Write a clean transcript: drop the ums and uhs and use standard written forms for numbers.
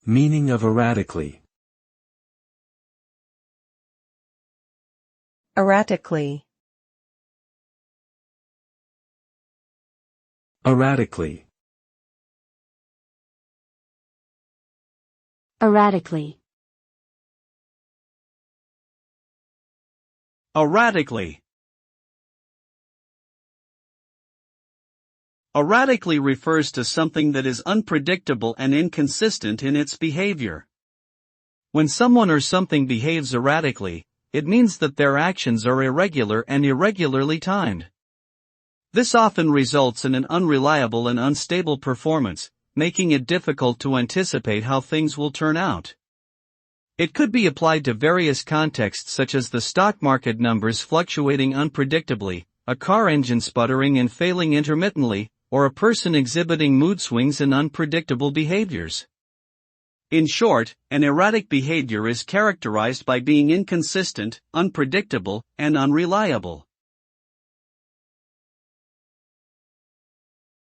Meaning of erratically. Erratically. Erratically. Erratically. Erratically. Erratically refers to something that is unpredictable and inconsistent in its behavior. When someone or something behaves erratically, it means that their actions are irregular and irregularly timed. This often results in an unreliable and unstable performance, making it difficult to anticipate how things will turn out. It could be applied to various contexts such as the stock market numbers fluctuating unpredictably, a car engine sputtering and failing intermittently, or a person exhibiting mood swings and unpredictable behaviors. In short, an erratic behavior is characterized by being inconsistent, unpredictable, and unreliable.